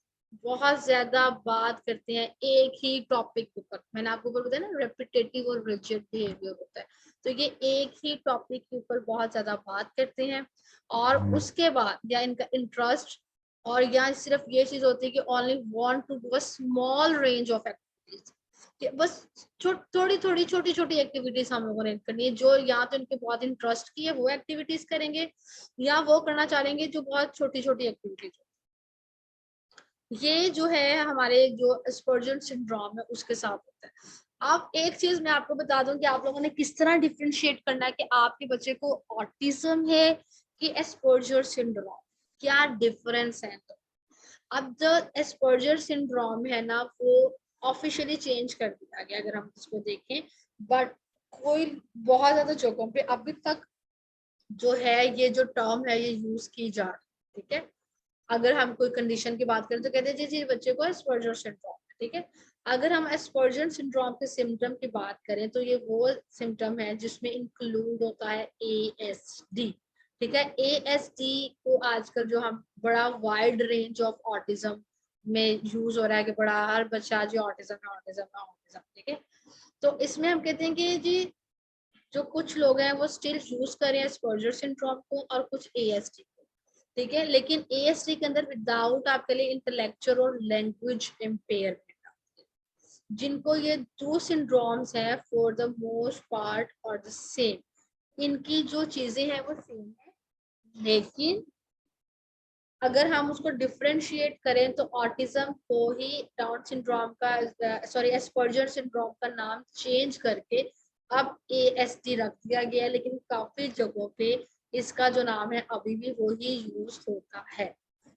बहुत ज्यादा बात करते हैं एक ही टॉपिक के ऊपर। मैंने आपको ऊपर बताया ना रेपिटेटिव और रिजिड बिहेवियर होता है, तो ये एक ही टॉपिक के ऊपर बहुत ज्यादा बात करते हैं। और उसके बाद या इनका इंटरेस्ट और या सिर्फ ये चीज होती है कि only want to do a small range of activities, कि बस थोड़ी थोड़ी छोटी छोटी एक्टिविटीज हम लोगों ने करनी है, जो या तो इनके बहुत इंटरेस्ट की है वो एक्टिविटीज करेंगे, या वो करना चाहेंगे जो बहुत छोटी छोटी एक्टिविटीज। ये जो है हमारे जो एस्पर्जन सिंड्रोम है उसके साथ होता है। अब एक चीज मैं आपको बता दूं कि आप लोगों ने किस तरह डिफरेंशिएट करना है कि आपके बच्चे को ऑटिज्म है कि एस्पर्जर सिंड्रोम, क्या डिफरेंस है। तो अब जो एस्पर्जर सिंड्रोम है ना वो ऑफिशियली चेंज कर दिया गया अगर हम इसको देखें, बट कोई बहुत ज्यादा जगहों पे अभी तक जो है ये जो टर्म है ये यूज की जा रही है। ठीक है, अगर हम कोई कंडीशन की बात करें तो कहते हैं जी जी बच्चे को एस्पर्जर सिंड्रोम है। ठीक है, अगर हम एस्पर्जर सिंड्रोम के सिम्टम की बात करें तो ये वो सिम्टम है जिसमें इंक्लूड होता है ASD। ठीक है, ASD को आजकल जो हम बड़ा वाइड रेंज ऑफ ऑटिज्म में यूज हो रहा है कि बड़ा हर बच्चा जो ऑटिज्म है ऑटिज्म है ऑटिज्म। ठीक है, तो इसमें हम कहते हैं कि जी जो कुछ लोग हैं वो स्टिल यूज कर रहे हैं एस्पर्जर सिंड्रोम को और कुछ ASD को। ठीक है, लेकिन ASD के अंदर विदाउट आपके लिए इंटेलेक्चुअल और लैंग्वेज इम्पेयरमेंट, जिनको ये टू सिंड्रोम्स है फॉर द मोस्ट पार्ट और द सेम, इनकी जो चीजें हैं वो सेम है, लेकिन अगर हम उसको डिफरेंशिएट करें तो ऑटिज्म को ही डाउन सिंड्रोम का सॉरी एस्पर्जर सिंड्रोम का नाम चेंज करके अब ASD रख दिया गया है, लेकिन काफी जगहों पे इसका जो नाम है अभी भी वही यूज होता है।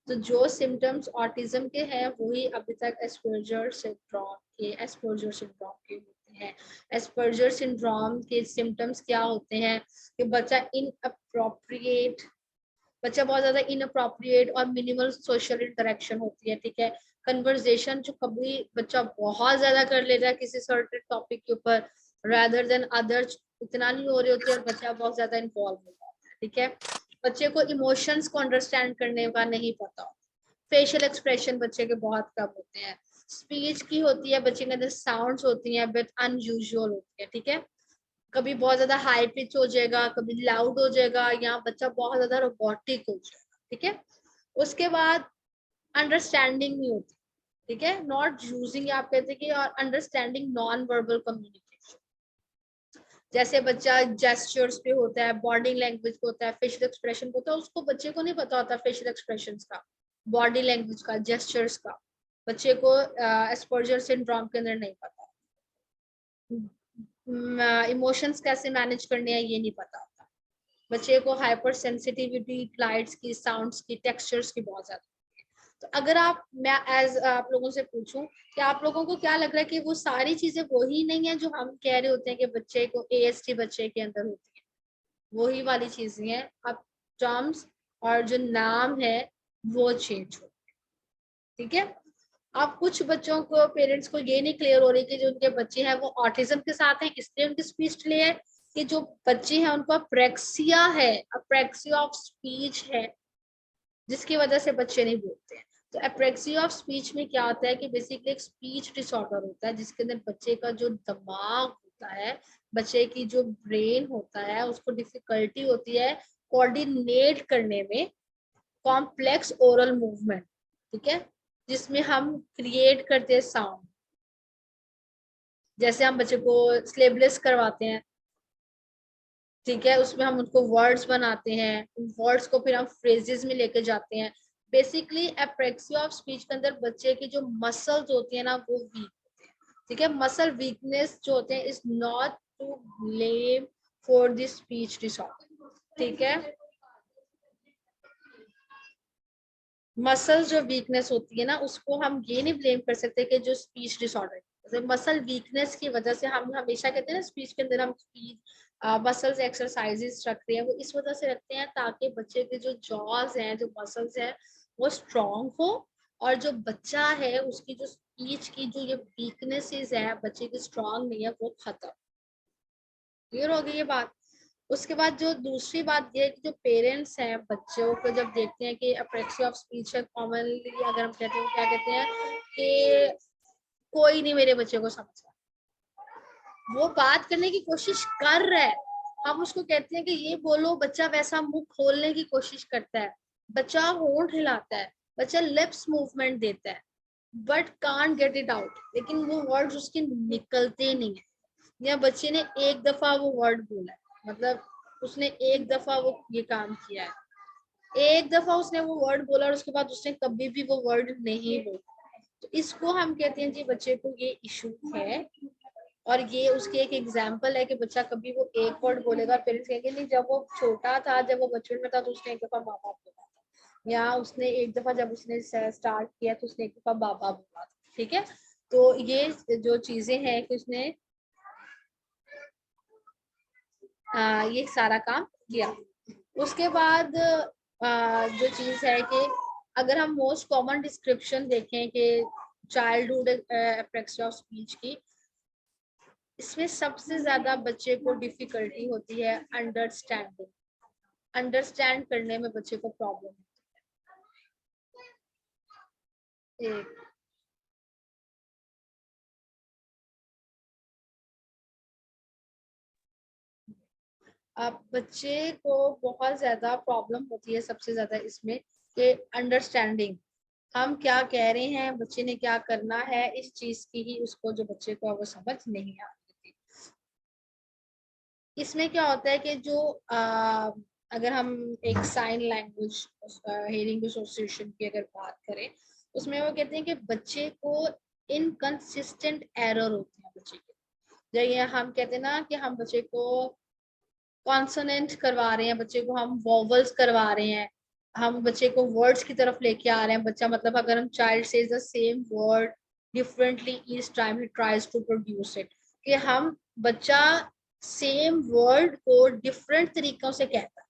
तो जो सिम्टम्स ऑटिज्म के हैं वही अभी तक एस्पर्जर सिंड्रोम के होते हैं। एस्पर्जर सिंड्रोम के सिम्टम्स क्या होते हैं कि बच्चा बहुत ज्यादा इनअप्रोप्रिएट और मिनिमल सोशल इंटरेक्शन होती है। ठीक है, कन्वर्सेशन जो कभी बच्चा बहुत ज्यादा कर लेता है किसी सर्टेन टॉपिक के ऊपर रादर देन अदर्स उतना नहीं हो रही होती है और बच्चा बहुत ज्यादा इन्वॉल्व हो जाता है। ठीक है, बच्चे को इमोशंस को अंडरस्टैंड करने का नहीं पता, फेशियल एक्सप्रेशन बच्चे के बहुत कम होते हैं, स्पीच की होती है बच्चे के अंदर साउंड्स होती हैं बट अनयूजुअल होती है। ठीक है, कभी बहुत ज्यादा हाई पिच हो जाएगा, कभी लाउड हो जाएगा, या बच्चा बहुत ज्यादा रोबोटिक हो जाएगा। ठीक है, उसके बाद अंडरस्टैंडिंग नहीं होती। ठीक है, नॉट यूजिंग आप कहते हैं कि और अंडरस्टैंडिंग नॉन वर्बल कम्युनिकेशन, जैसे बच्चा जेस्चर्स पे होता है, बॉडी लैंग्वेज पे होता है, फेशियल एक्सप्रेशन होता है, उसको बच्चे को नहीं पता होता फेशियल एक्सप्रेशंस का, बॉडी लैंग्वेज का, जेस्चर्स का, बच्चे को एस्पर्जर सिंड्रोम के अंदर नहीं पता। इमोशंस कैसे मैनेज करने हैं ये नहीं पता होता बच्चे को, हाइपर सेंसिटिविटी लाइट्स की, साउंड्स की, टेक्सचर्स की बहुत ज्यादा। तो अगर मैं एज आप लोगों से पूछूं कि आप लोगों को क्या लग रहा है कि वो सारी चीजें वही नहीं है जो हम कह रहे होते हैं कि बच्चे को ASD बच्चे के अंदर होती है, वही वाली चीजें हैं, अब टर्म्स और जो नाम है वो चेंज हो। ठीक है, अब कुछ बच्चों को पेरेंट्स को ये नहीं क्लियर हो रही कि जो उनके बच्चे हैं वो ऑटिज्म के साथ हैं इसलिए उनकी स्पीच डिले है, कि जो बच्चे हैं उनको अप्रेक्सिया है, अप्रेक्सिया ऑफ स्पीच है, जिसकी वजह से बच्चे नहीं बोलते हैं। तो अप्रेक्सिया ऑफ स्पीच में क्या होता है कि बेसिकली एक स्पीच डिसऑर्डर होता है जिसके अंदर बच्चे का जो दिमाग होता है, बच्चे की जो ब्रेन होता है उसको डिफिकल्टी होती है कोऑर्डिनेट करने में कॉम्प्लेक्स ओरल मूवमेंट। ठीक है, जिसमें हम क्रिएट करते हैं साउंड, जैसे हम बच्चे को स्लेबलेस करवाते हैं। ठीक है, उसमें हम उनको वर्ड्स बनाते हैं, उन वर्ड्स को फिर हम फ्रेजेस में लेके जाते हैं। बेसिकली एप्रेक्सिया ऑफ स्पीच के अंदर बच्चे की जो मसल्स होती है ना वो वीक होते हैं। ठीक है, मसल वीकनेस जो होते हैं is not to blame for this speech disorder. ठीक है, मसल जो वीकनेस होती है ना उसको हम ये नहीं ब्लेम कर सकते कि जो स्पीच डिसऑर्डर, जैसे मसल वीकनेस की वजह से हम हमेशा कहते हैं ना स्पीच के अंदर हम स्पीच मसल्स एक्सरसाइजेस रखते हैं, वो इस वजह से रखते हैं ताकि बच्चे के जो जॉज हैं, जो मसल्स हैं वो स्ट्रॉन्ग हो, और जो बच्चा है उसकी जो स्पीच की जो ये वीकनेसेस है बच्चे की स्ट्रॉन्ग नहीं है वो खत्म। क्लियर हो गई ये बात। उसके बाद जो दूसरी बात ये है कि जो पेरेंट्स हैं बच्चों को जब देखते हैं कि अप्रेक्सिया ऑफ स्पीच है, कॉमनली अगर हम कहते हैं क्या कहते हैं कि कोई नहीं मेरे बच्चे को समझ रहा, वो बात करने की कोशिश कर रहा है, हम उसको कहते हैं कि ये बोलो, बच्चा वैसा मुंह खोलने की कोशिश करता है, बच्चा होंठ हिलाता है, बच्चा लिप्स मूवमेंट देता है, but can't get it out, लेकिन वो वर्ड्स उसके निकलते नहीं है। या बच्चे ने एक दफा वो वर्ड बोला है, मतलब उसने एक दफा वो ये काम किया है, एक दफा उसने वो वर्ड बोला और उसके बाद उसने कभी भी वो वर्ड नहीं बोला, तो इसको हम कहते हैं जी बच्चे को ये इशू है। और ये उसकी एक एग्जाम्पल है कि बच्चा कभी वो एक वर्ड बोलेगा, पेरेंट्स कहेंगे नहीं जब वो छोटा था, जब वो बचपन में था तो उसने एक दफा माँ बाप बोला था, या उसने एक दफा जब उसने स्टार्ट किया तो उसने एक दफा बाबा बोला था। ठीक है, तो ये जो चीजें हैं कि उसने ये सारा काम किया। उसके बाद जो चीज है कि अगर हम मोस्ट कॉमन डिस्क्रिप्शन देखें कि चाइल्डहुड अप्रेक्सिया ऑफ स्पीच की, इसमें सबसे ज्यादा बच्चे को डिफिकल्टी होती है अंडरस्टैंडिंग, अंडरस्टैंड करने में बच्चे को प्रॉब्लम है। अब बच्चे को बहुत ज्यादा प्रॉब्लम होती है सबसे ज्यादा इसमें कि अंडरस्टैंडिंग, हम क्या कह रहे हैं, बच्चे ने क्या करना है, इस चीज की ही उसको जो बच्चे को वो समझ नहीं आ रही थी। इसमें क्या होता है कि जो अगर हम एक साइन लैंग्वेज हियरिंग एसोसिएशन की अगर बात करें, उसमें वो कहते हैं कि बच्चे को इनकंसिस्टेंट एरर होते हैं बच्चे के, जैसे हम कहते हैं ना कि हम बच्चे को कॉन्सोनेंट करवा रहे हैं, बच्चे को हम वोवल्स करवा रहे हैं, हम बच्चे को वर्ड्स की तरफ लेके आ रहे हैं, बच्चा मतलब अगर हम child says the same word differently each time he tries to produce it, कि हम बच्चा सेम वर्ड को डिफरेंट तरीकों से कहता है,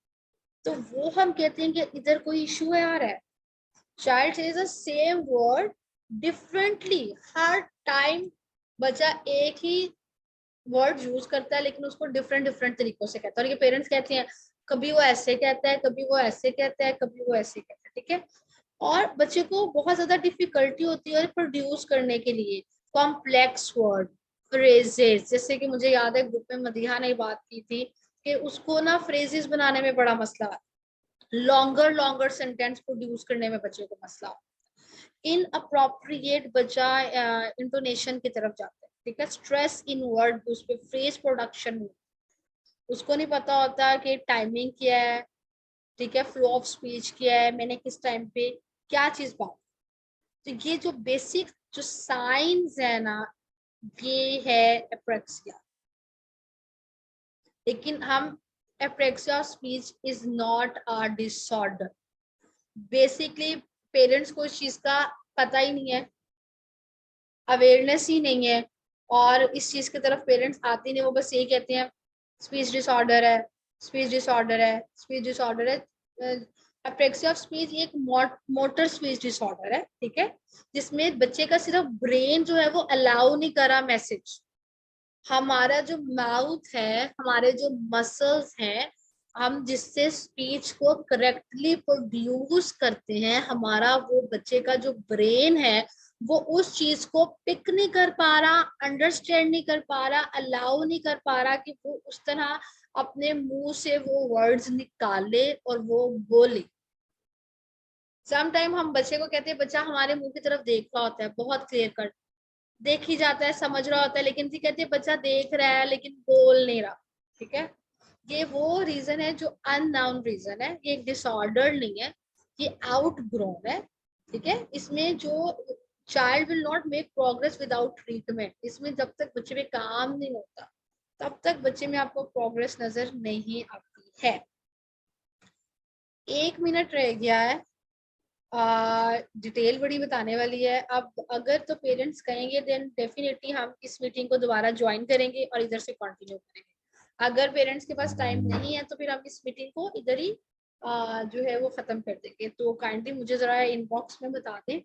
तो वो हम कहते हैं कि इधर कोई इशू है आ रहा है। Child says the same word differently, her time बच्चा एक ही वर्ड यूज करता है लेकिन उसको डिफरेंट डिफरेंट तरीकों से कहता है, और ये पेरेंट्स कहते हैं कभी वो ऐसे कहता है, कभी वो ऐसे कहता है, कभी वो ऐसे कहता है। ठीक है, और बच्चे को बहुत ज्यादा डिफिकल्टी होती है प्रोड्यूस करने के लिए कॉम्प्लेक्स वर्ड फ्रेजेस, जैसे कि मुझे याद है ग्रुप में मदीहा ने बात की थी कि उसको ना फ्रेजेस बनाने में बड़ा मसला है, लॉन्गर लॉन्गर सेंटेंस प्रोड्यूस करने में बच्चे को मसला, इन अप्रोप्रिएट बच्चा इंटोनेशन की तरफ जाता है। ठीक है, स्ट्रेस इन वर्ड, उस पर फ्रेज प्रोडक्शन, उसको नहीं पता होता कि टाइमिंग क्या है, ठीक है, फ्लो ऑफ स्पीच क्या है, मैंने किस टाइम पे क्या चीज बात, तो ये जो बेसिक जो साइंस है ना, ये है एप्रेक्सिया। लेकिन हम apraxia speech is not a disorder, basically parents को इस चीज का पता ही नहीं है, अवेयरनेस ही नहीं है, और इस चीज की तरफ पेरेंट्स आते नहीं, वो बस यही कहते हैं स्पीच डिसऑर्डर है, स्पीच डिसऑर्डर है, स्पीच डिसऑर्डर है। अप्रेक्सिया ऑफ स्पीच एक मोटर स्पीच डिसऑर्डर है, ठीक है, जिसमें बच्चे का सिर्फ ब्रेन जो है वो अलाउ नहीं कर रहा मैसेज, हमारा जो माउथ है, हमारे जो मसल्स हैं, हम जिससे स्पीच को करेक्टली प्रोड्यूस करते हैं, हमारा वो बच्चे का जो ब्रेन है वो उस चीज को पिक नहीं कर पा रहा, अंडरस्टैंड नहीं कर पा रहा, अलाउ नहीं कर पा रहा कि वो उस तरह अपने मुंह से वो वर्ड्स निकाले और वो बोले। सम टाइम हम बच्चे को कहते हैं बच्चा हमारे मुंह की तरफ देख रहा होता है, बहुत क्लियर कट देख ही जाता है, समझ रहा होता है, लेकिन जी कहते हैं बच्चा देख रहा है लेकिन बोल नहीं रहा। ठीक है, ये वो रीजन है जो अननाउन रीजन है, ये एक डिसऑर्डर नहीं है, ये आउट ग्रोन है। ठीक है, इसमें जो child will not make progress without treatment, इसमें जब तक बच्चे में काम नहीं होता तब तक बच्चे में आपको प्रोग्रेस नजर नहीं आती है। 1 मिनट रह गया है, डिटेल बड़ी बताने वाली है। अब अगर तो पेरेंट्स कहेंगे देन डेफिनेटली हम इस मीटिंग को दोबारा ज्वाइन करेंगे और इधर से कंटिन्यू करेंगे, अगर पेरेंट्स के पास टाइम नहीं है तो फिर हम इस मीटिंग को इधर ही जो है वो खत्म कर देंगे। तो काइंडली मुझे जरा इनबॉक्स में बता दें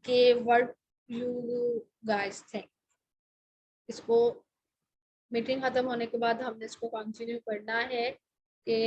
कि व्हाट यू गाइस थिंक, इसको मीटिंग खत्म होने के बाद हमने इसको कंटिन्यू करना है कि